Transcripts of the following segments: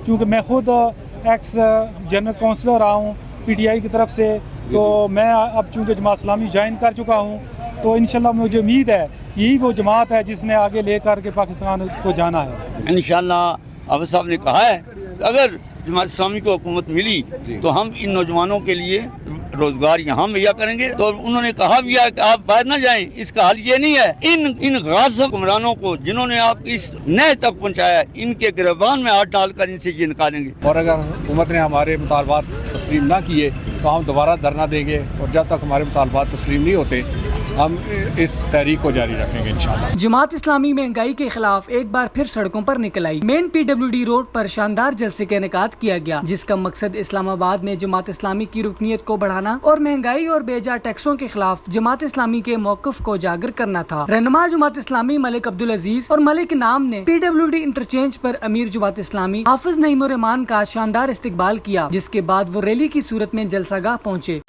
क्योंकि मैं खुद एक्स जनरल काउंसलर रहा हूँ PTI की तरफ से, तो मैं अब चूँकि जमात इस्लामी ज्वाइन कर चुका हूँ, तो इंशाल्लाह मुझे उम्मीद है यही वो जमात है जिसने आगे लेकर के पाकिस्तान को जाना है। इंशाल्लाह आबिद साहब ने कहा है अगर जमात इस्लामी को हुकूमत मिली तो हम इन नौजवानों के लिए रोजगार यहाँ मुहैया करेंगे। तो उन्होंने कहा भी है कि आप बाहर ना जाएं, इसका हल ये नहीं है। इन गाज़िब हुक्मरानों को जिन्होंने आप इस नए तक पहुँचाया, इनके गिरबान में हाथ डालकर इनसे ये निकालेंगे। और अगर हुकूमत ने हमारे मुतालबात तस्लीम ना किए तो हम दोबारा धरना देंगे, और जब तक हमारे मुतालबात तस्लीम नहीं होते हम इस तहरीक को जारी रखेंगे इंशाल्लाह। जमात इस्लामी महंगाई के खिलाफ एक बार फिर सड़कों पर निकल आई। मेन PWD रोड पर शानदार जलसे का इनेकाद किया गया, जिसका मकसद इस्लामाबाद में जमात इस्लामी की रुकनीत को बढ़ाना और महंगाई और बेजा टैक्सों के खिलाफ जमात इस्लामी के मौक़िफ़ को उजागर करना था। रहनुमा जमात इस्लामी मलिक अब्दुल अजीज और मलिक नाम ने PWD इंटरचेंज पर अमीर जमात इस्लामी हाफिज नईमुर रहमान का शानदार इस्तकबाल किया, जिसके बाद वो रैली की सूरत में जलसागाह पहुँचे।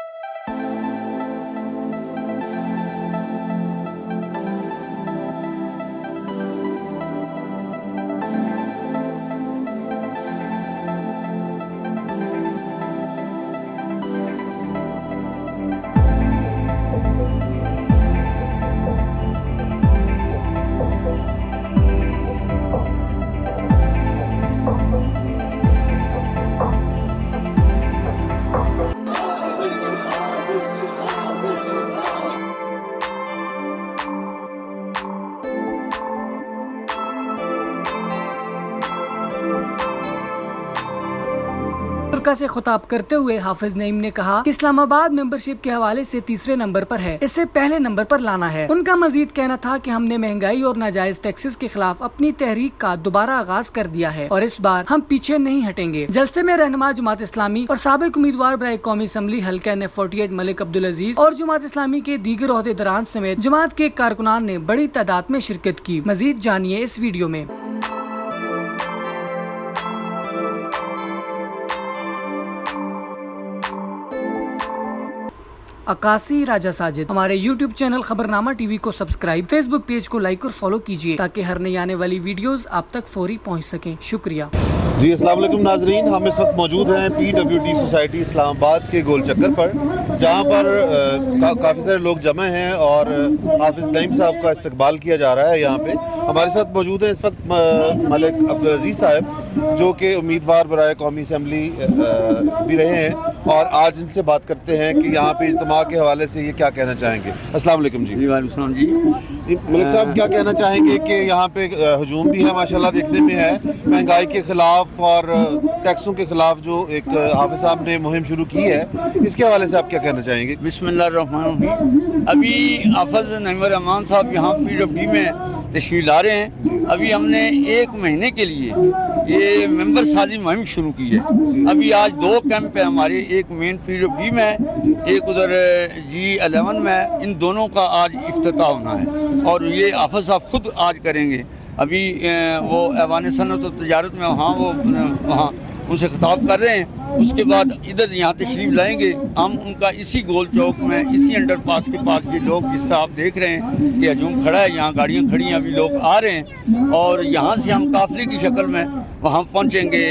से खिताब करते हुए हाफिज नईम ने कहा कि इस्लामाबाद मेंबरशिप के हवाले से तीसरे नंबर पर है, इसे पहले नंबर पर लाना है। उनका मजीद कहना था कि हमने महंगाई और नाजायज टैक्सेस के खिलाफ अपनी तहरीक का दोबारा आगाज कर दिया है और इस बार हम पीछे नहीं हटेंगे। जलसे में रहनुमा जमात इस्लामी और साबिक उम्मीदवार बराए कौमी असम्बली हल्का NF48 मलिक अब्दुल अजीज और जमात इस्लामी के दीगर ओहदेदारान समेत जमात के कारकुनान ने बड़ी तादाद में शिरकत की। मजीद जानिए इस वीडियो में। अकासी राजा साजिद। हमारे YouTube चैनल खबरनामा TV को सब्सक्राइब, Facebook पेज को लाइक और फॉलो कीजिए ताकि हर नई आने वाली वीडियोस आप तक फौरी पहुंच सकें। शुक्रिया जी। अस्सलाम वालेकुम नाजरीन, हम इस वक्त मौजूद हैं PWD सोसाइटी इस्लामाबाद के गोल चक्कर पर, जहां पर काफ़ी सारे लोग जमा हैं और हाफिज नईम साहब का इस्तकबाल किया जा रहा है। यहाँ पे हमारे साथ मौजूद हैं इस वक्त मलिक अब्दुल अजीज साहब, जो कि उम्मीदवार बराए कौमी असम्बली भी रहे हैं, और आज इनसे बात करते हैं कि यहाँ पे इज्तिमा के हवाले से ये क्या कहना चाहेंगे। अस्सलाम वालेकुम जी। वालेकुम जी। मलिक साहब क्या कहना चाहेंगे कि यहाँ पे हजूम भी है माशाल्लाह देखने में है, महंगाई के खिलाफ और टैक्सों के खिलाफ जो एक हाफिज साहब ने मुहिम शुरू की है, इसके हवाले से आप क्या कहना चाहेंगे। बिस्मिल्लाहिर्रहमानिर्रहीम। अभी हाफिज नईमुर रहमान साहब यहाँ PWD में तशरीफ ला रहे हैं। अभी हमने 1 महीने के लिए ये मेंबर साजी मुहिम शुरू की है। अभी आज 2 कैंप है हमारे, एक मेन PWD में है, एक उधर G11 में है। इन दोनों का आज इफ्तिताह होना है और ये हाफिज साहब खुद आज करेंगे। अभी वो ऐवान सनअत और तजारत में वहाँ उनसे खिताब कर रहे हैं। उसके बाद इधर यहाँ तशरीफ लाएंगे। हम उनका इसी गोल चौक में, इसी अंडरपास के पास ये लोग, जिस तरह आप देख रहे हैं कि हजूम खड़ा है, यहाँ गाड़ियाँ खड़ी हैं, अभी लोग आ रहे हैं और यहाँ से हम काफिले की शक्ल में वहाँ पहुँचेंगे।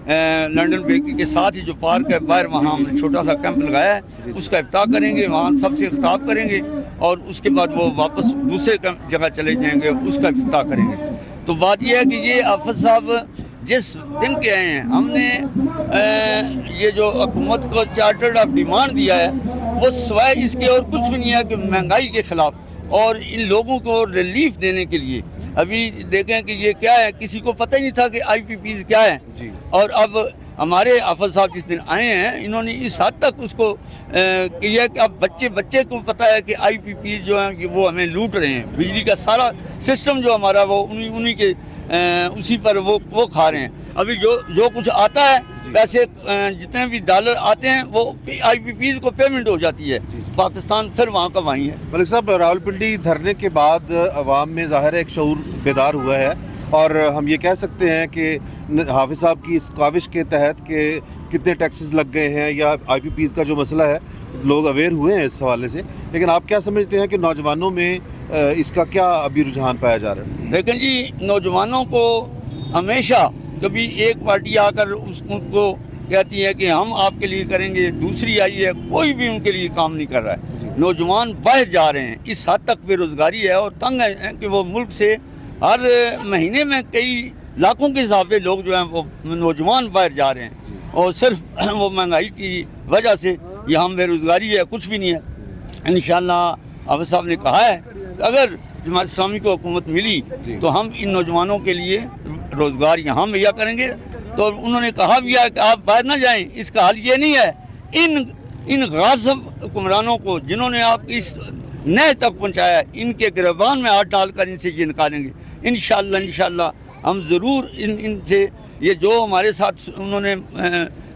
लंदन बेकरी के साथ ही जो पार्क है बाहर, वहाँ हमने छोटा सा कैंप लगाया है, उसका इफ्ताह करेंगे, वहाँ सबसे खिताब करेंगे और उसके बाद वो वापस दूसरे जगह चले जाएंगे, उसका इफ्ताह करेंगे। तो बात यह है कि ये हाफिज साहब जिस दिन के आए हैं, हमने ये जो हुकूमत को चार्टर्ड ऑफ डिमांड दिया है, वो सिवाय इसके और कुछ भी नहीं है कि महंगाई के ख़िलाफ़ और इन लोगों को रिलीफ देने के लिए। अभी देखें कि ये क्या है, किसी को पता ही नहीं था कि IPPs क्या है जी। और अब हमारे हाफिज साहब जिस दिन आए हैं, इन्होंने इस हद तक उसको किया कि अब बच्चे को पता है कि IPPs जो हैं वो हमें लूट रहे हैं। बिजली का सारा सिस्टम जो हमारा वो उन्हीं के उसी पर वो खा रहे हैं। अभी जो कुछ आता है, पैसे जितने भी डॉलर आते हैं वो IPPs को पेमेंट हो जाती है, पाकिस्तान फिर वहाँ का वहीं है। मलिक साहब, रावलपिंडी धरने के बाद अवाम में ज़ाहिर है एक शऊर बेदार हुआ है और हम ये कह सकते हैं कि हाफिज साहब की इस काविश के तहत के कितने टैक्सेस लग गए हैं या IPPs का जो मसला है, लोग अवेयर हुए हैं इस हवाले से। लेकिन आप क्या समझते हैं कि नौजवानों में इसका क्या अभी रुझान पाया जा रहा है। लेकिन जी नौजवानों को हमेशा कभी एक पार्टी आकर उसको कहती है कि हम आपके लिए करेंगे, दूसरी आई है, कोई भी उनके लिए काम नहीं कर रहा है। नौजवान बाहर जा रहे हैं, इस हद तक बेरोज़गारी है और तंग है कि वो मुल्क से हर महीने में कई लाखों के हिसाब से लोग जो हैं वो नौजवान बाहर जा रहे हैं और सिर्फ वो महंगाई की वजह से यहाँ बेरोज़गारी है, कुछ भी नहीं है। इंशाअल्लाह हाफिज़ साहब ने कहा है अगर जमात इस्लामी को हुकूमत मिली तो हम इन नौजवानों के लिए रोज़गार यहाँ मुहैया करेंगे। तो उन्होंने कहा भी है कि आप बाहर ना जाएं, इसका हल ये नहीं है इन गाज़िब हुक्मरानों को जिन्होंने आप इस नए तक पहुँचाया है, इनके गिरबान में हाथ डालकर इनसे ये निकालेंगे इंशाअल्लाह। हम ज़रूर इनसे ये जो हमारे साथ उन्होंने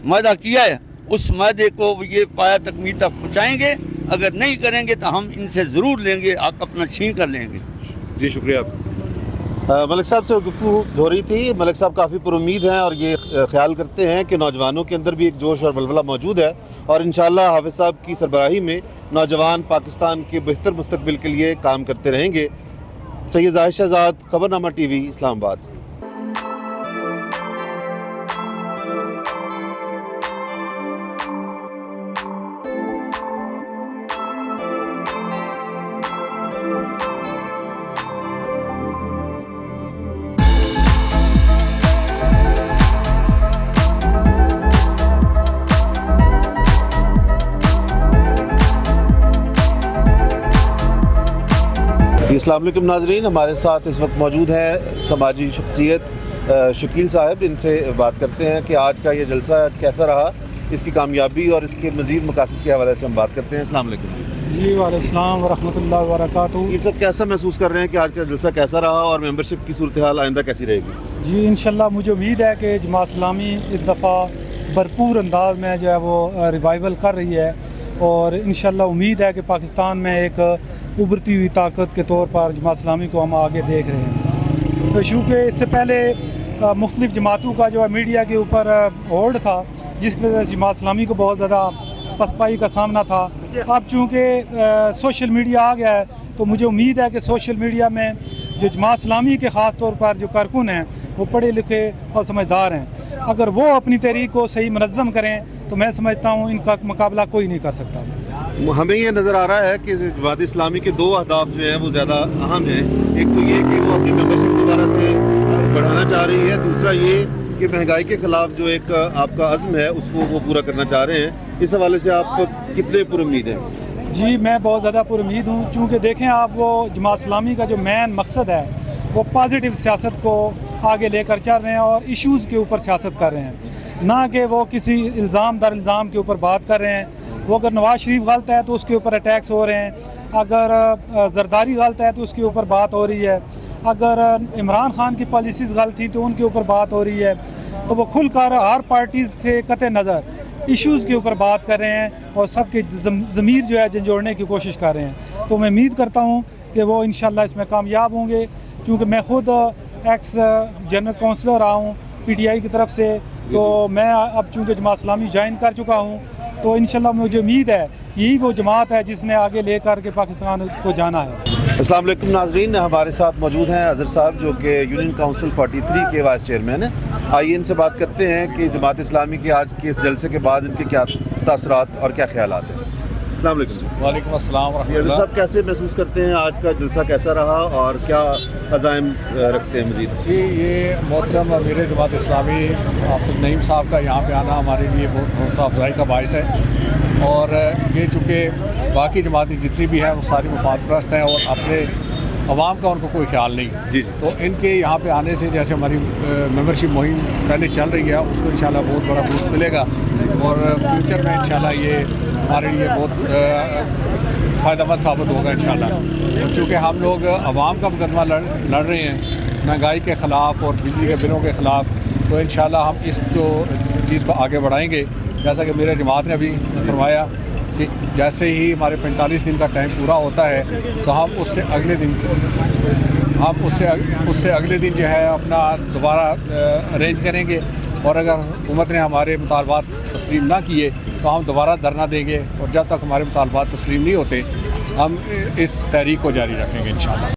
वादा किया है उस वादे को ये पाया तकमील तक पहुँचाएँगे। अगर नहीं करेंगे तो हम इनसे ज़रूर लेंगे, हक अपना छीन कर लेंगे। जी शुक्रिया। मलिक साहब से गुफ्तगू हो रही थी। मलिक साहब काफ़ी पुरुमीद हैं और ये ख्याल करते हैं कि नौजवानों के अंदर भी एक जोश और बलबला मौजूद है और इंशाअल्लाह हाफिज़ साहब की सरबराही में नौजवान पाकिस्तान के बेहतर मुस्तकबिल के लिए काम करते रहेंगे। सैयद ज़ाहिद शहज़ाद, खबरनामा टीवी, इस्लामाबाद। अस्सलाम वालेकुम नाज़रीन, हमारे साथ इस वक्त मौजूद हैं समाजी शख्सियत शकील साहब। इनसे बात करते हैं कि आज का ये जलसा कैसा रहा, इसकी कामयाबी और इसके मज़ीद मकासद के हवाले से हम बात करते हैं। अस्सलाम वालेकुम। जी वालेकुम सलाम व रहमतुल्लाहि व बरकातुहू। शकील साहब, कैसा महसूस कर रहे हैं कि आज का जलसा कैसा रहा और मेंबरशिप की सूरत हाल आइंदा कैसी रहेगी? जी इंशाल्लाह मुझे उम्मीद है कि जमात इस्लामी इस दफ़ा भरपूर अंदाज में जो है वो रिवाइवल कर रही है और इंशाल्लाह उम्मीद है कि पाकिस्तान में एक उभरती हुई ताकत के तौर पर जमात इस्लामी को हम आगे देख रहे हैं। तो चूँकि इससे पहले मुख्तलिफ़ जमातों का जो है मीडिया के ऊपर होल्ड था जिसकी वजह से जमात इस्लामी को बहुत ज़्यादा पसपाई का सामना था। अब चूँकि सोशल मीडिया आ गया है तो मुझे उम्मीद है कि सोशल मीडिया में जो जमात इस्लामी के ख़ास तौर पर जो कारकुन हैं वो पढ़े लिखे और समझदार हैं। अगर वो अपनी तहरीक को सही मनज़्ज़म करें तो मैं समझता हूँ इनका मुकाबला कोई नहीं कर सकता। हमें ये नज़र आ रहा है कि जमात इस्लामी के दो अहदाफ जो हैं वो ज़्यादा अहम हैं। एक तो ये कि वो अपनी मेंबरशिप दोबारा से बढ़ाना चाह रही है, दूसरा ये कि महंगाई के ख़िलाफ़ जो एक आपका अज़्म है उसको वो पूरा करना चाह रहे हैं। इस हवाले से आप कितने पुरुमीद हैं? जी मैं बहुत ज़्यादा पुरुमीद हूँ, चूँकि देखें आप वो जमात इस्लामी का जो मेन मकसद है वो पॉजिटिव सियासत को आगे लेकर चल रहे हैं और इश्यूज़ के ऊपर सियासत कर रहे हैं, ना कि वो किसी इल्ज़ाम दर इल्ज़ाम के ऊपर बात कर रहे हैं। वो अगर नवाज़ शरीफ गलत है तो उसके ऊपर अटैक्स हो रहे हैं, अगर जरदारी गलत है तो उसके ऊपर बात हो रही है, अगर इमरान खान की पॉलिसीज़ गलत थी तो उनके ऊपर बात हो रही है। तो वो खुल कर हर पार्टीज़ से कतई नज़र इश्यूज़ के ऊपर बात कर रहे हैं और सबके ज़मीर जो है झंझोड़ने की कोशिश कर रहे हैं। तो मैं उम्मीद करता हूँ कि वो इंशाल्लाह इसमें कामयाब होंगे, क्योंकि मैं ख़ुद एक्स जनरल काउंसलर रहा हूँ PTI की तरफ से। तो मैं अब चूँकि जमात इस्लामी ज्वाइन कर चुका हूँ तो इंशाल्लाह मुझे उम्मीद है यही वो जमात है जिसने आगे लेकर के पाकिस्तान को जाना है। अस्सलाम वालेकुम नाज़रीन, हमारे साथ मौजूद हैं अज़हर साहब जो कि यूनियन काउंसिल 43 के वाइस चेयरमैन हैं। आइए इनसे बात करते हैं कि जमात इस्लामी के आज के इस जलसे के बाद इनके क्या तासरात और क्या ख्यालात हैं। अस्सलाम वालेकुम। वालेकुम अस्सलाम व अज़हर रहमतुल्लाह। साहब, कैसे महसूस करते हैं आज का जलसा कैसा रहा और क्या अज़ाइम रखते हैं मज़ीद? जी ये मोहतरम अमीर जमात इस्लामी हाफिज़ नईम साहब का यहाँ पे आना हमारे लिए बहुत हौसला अफजाई का बाइस है और ये चूँकि बाकी जमातें जितनी भी हैं वो सारी मुफाद परस्त हैं और अपने अवाम का उनको कोई ख्याल नहीं। जी। तो इनके यहाँ पे आने से जैसे हमारी मेंबरशिप मुहिम पहले चल रही है उसको इंशाल्लाह बहुत बड़ा बूस्ट मिलेगा और फ्यूचर में इंशाल्लाह ये हमारे लिए बहुत फ़ायदेमंद साबित होगा इंशाल्लाह। चूँकि हम लोग अवाम का मुकदमा लड़ रहे हैं महंगाई के ख़िलाफ़ और बिजली के बिलों के ख़िलाफ़, तो इंशाल्लाह हम इस जो चीज़ को आगे बढ़ाएंगे। जैसा कि मेरे जमात ने अभी फरमाया कि जैसे ही हमारे 45 दिन का टाइम पूरा होता है तो हम उससे अगले दिन जो है अपना दोबारा अरेंज करेंगे और अगर हुकूमत ने हमारे मुतालबात तस्लीम ना किए तो हम दोबारा धरना देंगे और जब तक हमारे मुतालबात तस्लीम नहीं होते हम इस तहरीक को जारी रखेंगे इंशाल्लाह।